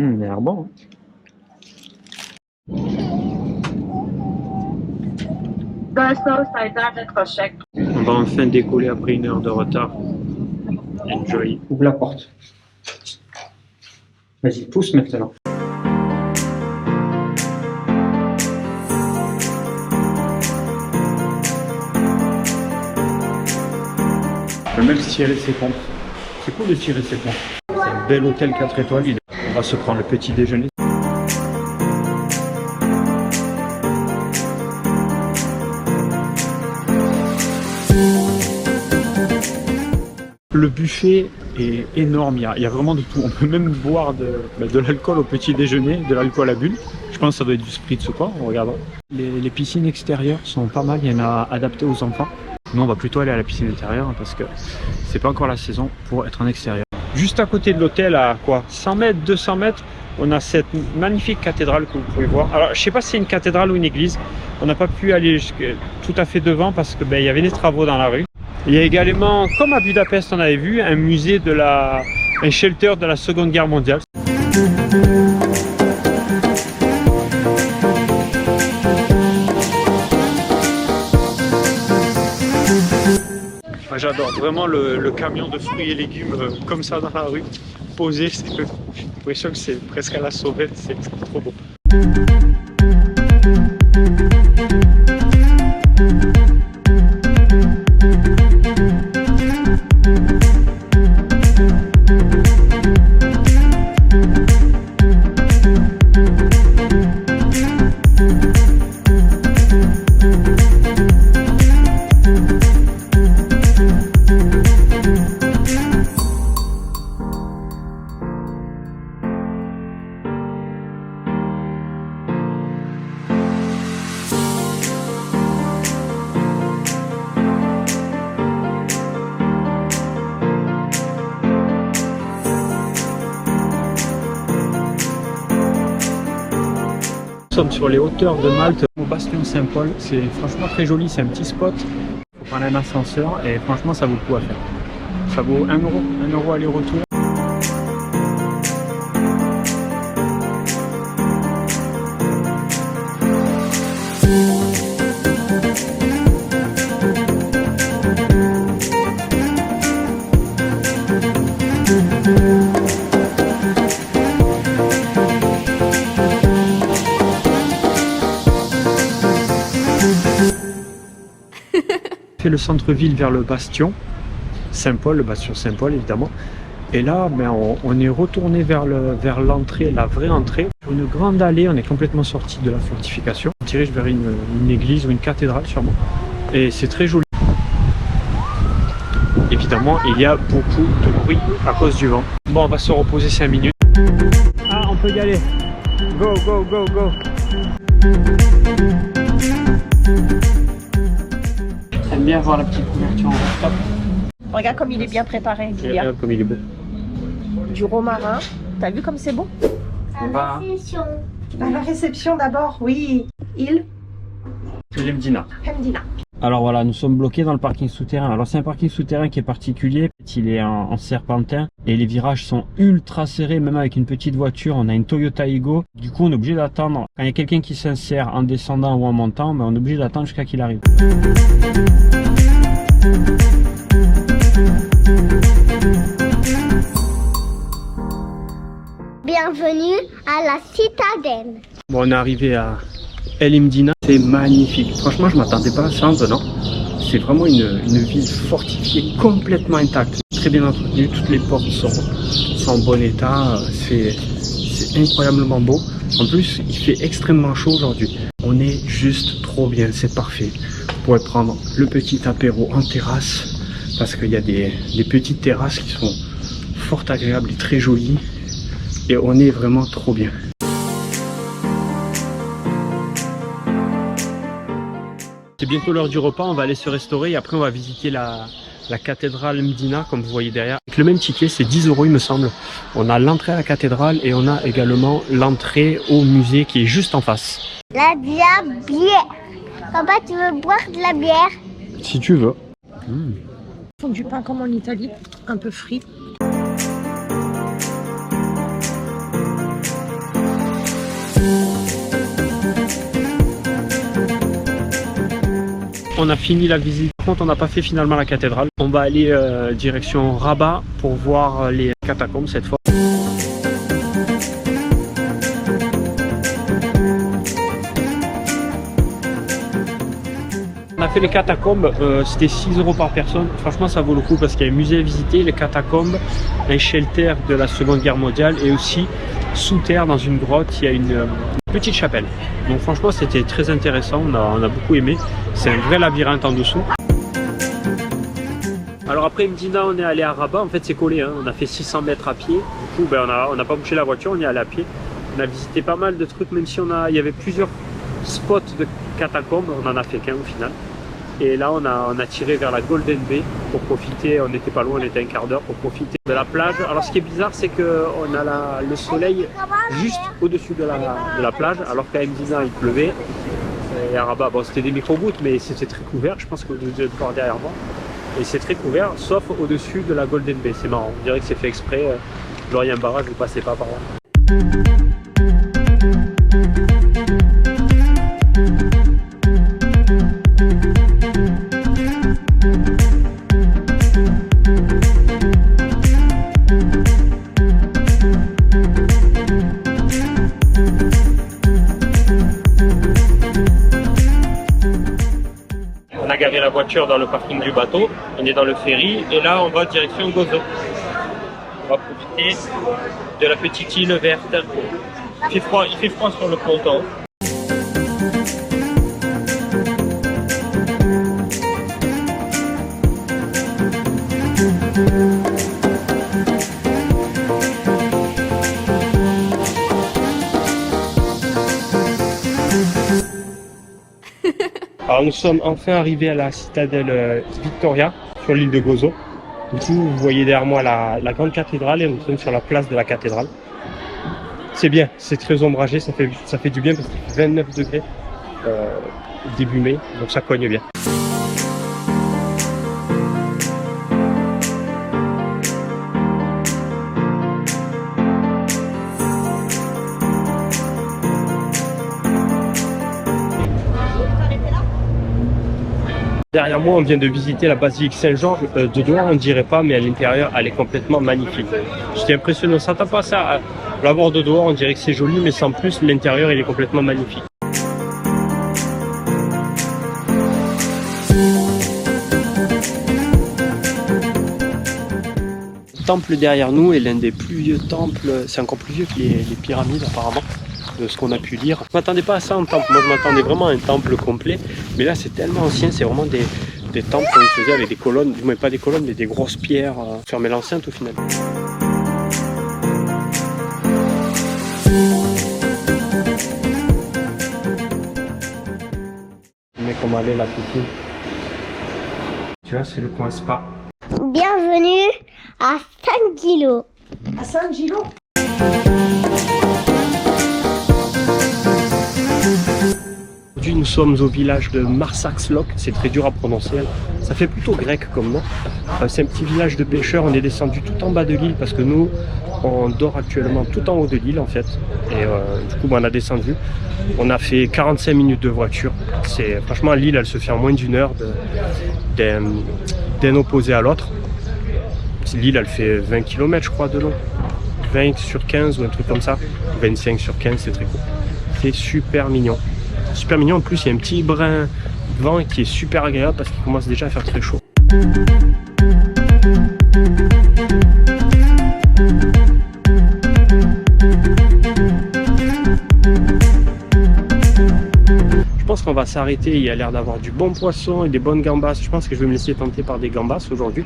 Il a l'air bon. On va enfin décoller après 1 heure de retard. Enjoy. Ouvre la porte. Vas-y, pousse maintenant. On peut même tirer ses pompes. C'est cool de tirer ses pompes. C'est un bel hôtel 4 étoiles. On va se prendre le petit déjeuner. Le buffet est énorme, il y a vraiment de tout. On peut même boire de l'alcool au petit déjeuner, de l'alcool à bulles. Je pense que ça doit être du spritz ou quoi, on regardera. Les piscines extérieures sont pas mal, il y en a adaptées aux enfants. Nous on va plutôt aller à la piscine intérieure parce que c'est pas encore la saison pour être en extérieur. Juste à côté de l'hôtel, à quoi 100 mètres, 200 mètres, on a cette magnifique cathédrale que vous pouvez voir. Alors je sais pas si c'est une cathédrale ou une église, on n'a pas pu aller tout à fait devant parce que il y avait des travaux dans la rue. Il y a également, comme à Budapest on avait vu, un musée un shelter de la Seconde Guerre mondiale. J'adore vraiment le camion de fruits et légumes comme ça dans la rue, posé. J'ai l'impression que c'est presque à la sauvette, c'est trop beau. Nous sommes sur les hauteurs de Malte, au bastion Saint-Paul. C'est franchement très joli, c'est un petit spot. Il faut prendre un ascenseur et franchement ça vaut le coup à faire. Ça vaut 1 euro, 1 euro aller-retour. Le centre-ville vers le bastion Saint-Paul, le bastion Saint-Paul évidemment, et là on est retourné vers l'entrée, la vraie entrée, sur une grande allée. On est complètement sorti de la fortification, on dirige vers une église ou une cathédrale sûrement, et c'est très joli. Évidemment il y a beaucoup de bruit à cause du vent. Bon, on va se reposer 5 minutes. Ah, on peut y aller, go go go go. J'aime bien voir la petite couverture en rooftop. Regarde comme il est bien préparé. Regarde comme il est beau. Du romarin. T'as vu comme c'est beau? On va À la réception d'abord, oui. Hemdina. Hemdina. Alors voilà, nous sommes bloqués dans le parking souterrain. Alors c'est un parking souterrain qui est particulier. Il est en serpentin et les virages sont ultra serrés, même avec une petite voiture. On a une Toyota Aygo. Du coup on est obligé d'attendre. Quand il y a quelqu'un qui s'insère en descendant ou en montant, on est obligé d'attendre jusqu'à qu'il arrive. Bienvenue à la citadelle. Bon, on est arrivé à El Hemdina. C'est magnifique. Franchement, je m'attendais pas à ça en venant. C'est vraiment une ville fortifiée, complètement intacte. Très bien entretenue. Toutes les portes sont en bon état. C'est incroyablement beau. En plus, il fait extrêmement chaud aujourd'hui. On est juste trop bien. C'est parfait. Vous pourrez prendre le petit apéro en terrasse parce qu'il y a des petites terrasses qui sont fort agréables et très jolies. Et on est vraiment trop bien. C'est bientôt l'heure du repas, on va aller se restaurer et après on va visiter la cathédrale Hemdina comme vous voyez derrière. Avec le même ticket, c'est 10 € il me semble. On a l'entrée à la cathédrale et on a également l'entrée au musée qui est juste en face. De la bière. Papa, tu veux boire de la bière? Si tu veux. Ils font du pain comme en Italie, un peu frit. on a fini la visite. Par contre, on n'a pas fait finalement la cathédrale. On va aller direction Rabat pour voir les catacombes cette fois. On a fait les catacombes, c'était 6 € par personne. Franchement, ça vaut le coup parce qu'il y a un musée à visiter, les catacombes, un shelter de la Seconde Guerre mondiale et aussi sous terre dans une grotte, il y a une petite chapelle. Donc franchement, c'était très intéressant, on a beaucoup aimé. C'est un vrai labyrinthe en dessous. Alors après Mdina, on est allé à Rabat, en fait c'est collé, hein. On a fait 600 mètres à pied. Du coup, ben, on n'a pas bougé la voiture, on y est allé à pied. On a visité pas mal de trucs, même si il y avait plusieurs spots de catacombes, on en a fait qu'un au final. Et là, on a tiré vers la Golden Bay pour profiter, on n'était pas loin, on était un quart d'heure pour profiter de la plage. Alors ce qui est bizarre, c'est qu'on a le soleil juste au-dessus de la plage, alors qu'à Mdina, il pleuvait. Et à Rabat, bon, c'était des micro-gouttes, mais c'était très couvert, je pense que vous devez le voir derrière moi. Et c'est très couvert, sauf au-dessus de la Golden Bay, c'est marrant, on dirait que c'est fait exprès. Genre, il y a un barrage, vous ne passez pas par là. On a garé la voiture dans le parking du bateau, on est dans le ferry et là on va direction Gozo. On va profiter de la petite île verte. Il fait froid sur le ponton. Alors nous sommes enfin arrivés à la citadelle Victoria sur l'île de Gozo. Du coup, vous voyez derrière moi la grande cathédrale et nous sommes sur la place de la cathédrale. C'est bien, c'est très ombragé, ça fait du bien parce qu'il fait 29 degrés début mai, donc ça cogne bien. Derrière moi, on vient de visiter la basilique Saint-Georges. De dehors, on ne dirait pas, mais à l'intérieur, elle est complètement magnifique. J'étais impressionné, on ne s'attend pas à ça. À la voir de dehors, on dirait que c'est joli, mais sans plus, l'intérieur, il est complètement magnifique. Le temple derrière nous est l'un des plus vieux temples, c'est encore plus vieux que les pyramides apparemment, de ce qu'on a pu lire. Je ne m'attendais pas à ça en temple, moi je m'attendais vraiment à un temple complet, mais là c'est tellement ancien, c'est vraiment des temples qu'on faisait avec des colonnes, du moins pas des colonnes, mais des grosses pierres, fermer l'enceinte au final. Mais comment aller la piscine? Tu vois, c'est le coin spa. Bienvenue à San Gilo. À San Gilo. Aujourd'hui, nous sommes au village de Marsaxlok, c'est très dur à prononcer. Ça fait plutôt grec comme nom. C'est un petit village de pêcheurs, on est descendu tout en bas de l'île parce que nous, on dort actuellement tout en haut de l'île en fait. Et du coup, on a descendu. On a fait 45 minutes de voiture. Franchement, l'île, elle se fait en moins d'une heure d'un opposé à l'autre. L'île, elle fait 20 km, je crois, de long. 20 sur 15 ou un truc comme ça. 25 sur 15, c'est très court. C'est super mignon. Super mignon, en plus il y a un petit brin de vent qui est super agréable parce qu'il commence déjà à faire très chaud. Je pense qu'on va s'arrêter, il y a l'air d'avoir du bon poisson et des bonnes gambas. Je pense que je vais me laisser tenter par des gambas aujourd'hui.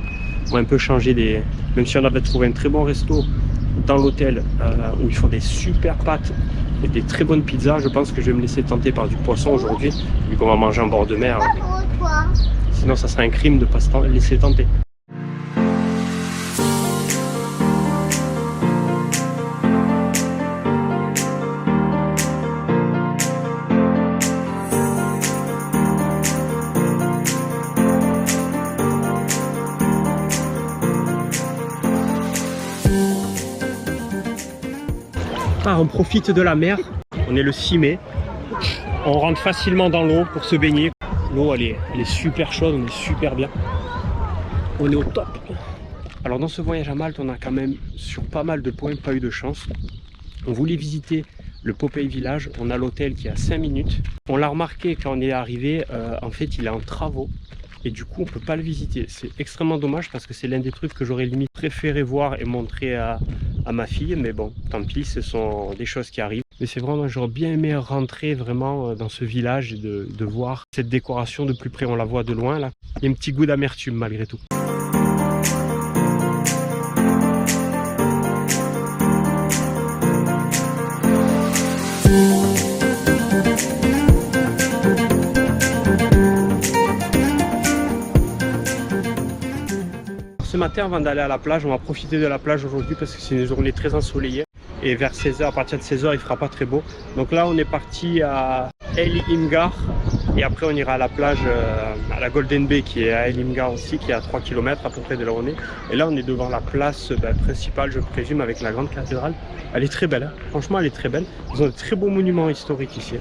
On va un peu changer même si on avait trouvé un très bon resto dans l'hôtel où ils font des super pâtes et des très bonnes pizzas, je pense que je vais me laisser tenter par du poisson aujourd'hui, vu qu'on va manger en bord de mer. Sinon ça serait un crime de ne pas se laisser tenter. On profite de la mer, on est le 6 mai, on rentre facilement dans l'eau pour se baigner. L'eau elle est super chaude, on est super bien. On est au top. Alors dans ce voyage à Malte, on a quand même sur pas mal de points pas eu de chance. On voulait visiter le Popeye Village, on a l'hôtel qui est à 5 minutes. On l'a remarqué quand on est arrivé, en fait il est en travaux. Et du coup on peut pas le visiter. C'est extrêmement dommage parce que c'est l'un des trucs que j'aurais limite préféré voir et montrer à ma fille. Mais bon, tant pis, ce sont des choses qui arrivent. Mais c'est vraiment, j'aurais bien aimé rentrer vraiment dans ce village et de voir cette décoration de plus près. On la voit de loin là. Il y a un petit goût d'amertume malgré tout. Ce matin, avant d'aller à la plage, on va profiter de la plage aujourd'hui parce que c'est une journée très ensoleillée. Et vers 16h, à partir de 16h, il fera pas très beau. Donc là, on est parti à El Imgar. Et après, on ira à la plage, à la Golden Bay, qui est à El Imgar aussi, qui est à 3 km à peu près de là où on est. Et là, on est devant la place principale, je présume, avec la grande cathédrale. Elle est très belle, hein. Franchement, elle est très belle. Ils ont de très beaux monuments historiques ici.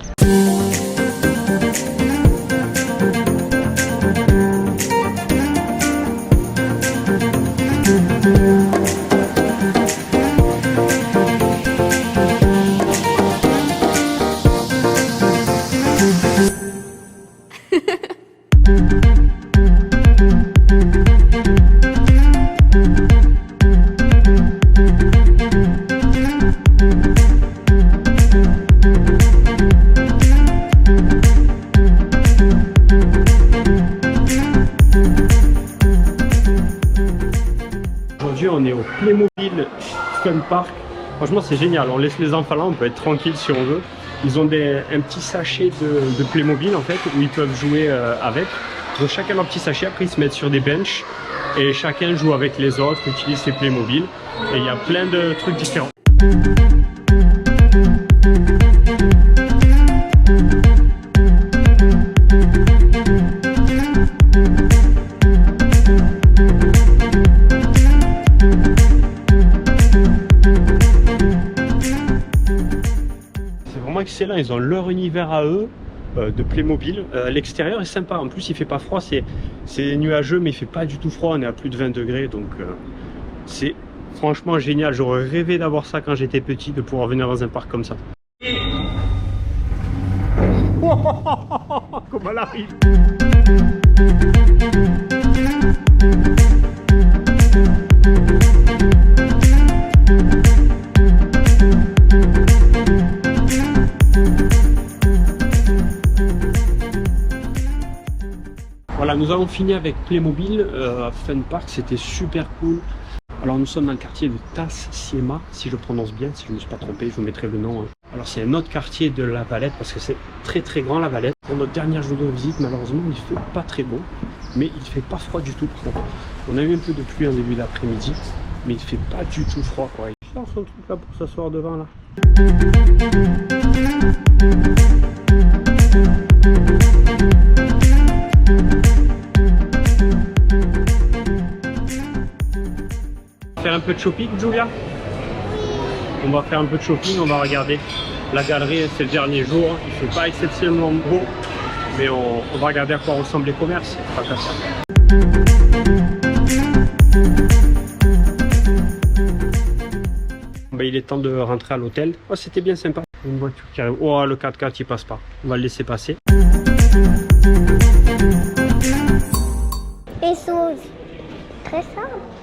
Aujourd'hui, on est au Playmobil Fun Park. Franchement, c'est génial. On laisse les enfants là, on peut être tranquille si on veut. Ils ont un petit sachet de Playmobil en fait, où ils peuvent jouer avec. Ils ont chacun leur petit sachet, après ils se mettent sur des benches et chacun joue avec les autres, utilise ses Playmobil. Et il y a plein de trucs différents. Excellent, ils ont leur univers à eux de Playmobil. L'extérieur est sympa, en plus il fait pas froid, c'est nuageux mais il fait pas du tout froid, on est à plus de 20 degrés donc c'est franchement génial. J'aurais rêvé d'avoir ça quand j'étais petit, de pouvoir venir dans un parc comme ça. Comment elle arrive! Voilà, nous avons fini avec Playmobil Fun Park, c'était super cool. Alors nous sommes dans le quartier de Tas Siema, si je prononce bien, si je ne me suis pas trompé, je vous mettrai le nom. Alors c'est un autre quartier de La Valette, parce que c'est très très grand La Valette. Pour notre dernière journée de visite, malheureusement, il fait pas très beau, mais il fait pas froid du tout par contre. On a eu un peu de pluie en début d'après-midi, mais il fait pas du tout froid quoi. Il cherche son truc là pour s'asseoir devant là. Faire un peu de shopping, Julia? On va faire un peu de shopping, on va regarder la galerie, c'est le dernier jour, il fait pas exceptionnellement beau, mais on va regarder à quoi ressemblent les commerces, pas qu'à ça. Ben, il est temps de rentrer à l'hôtel. Oh, c'était bien sympa, une voiture qui arrive. Oh, le 4x4 il passe pas, on va le laisser passer. Les choses très simples.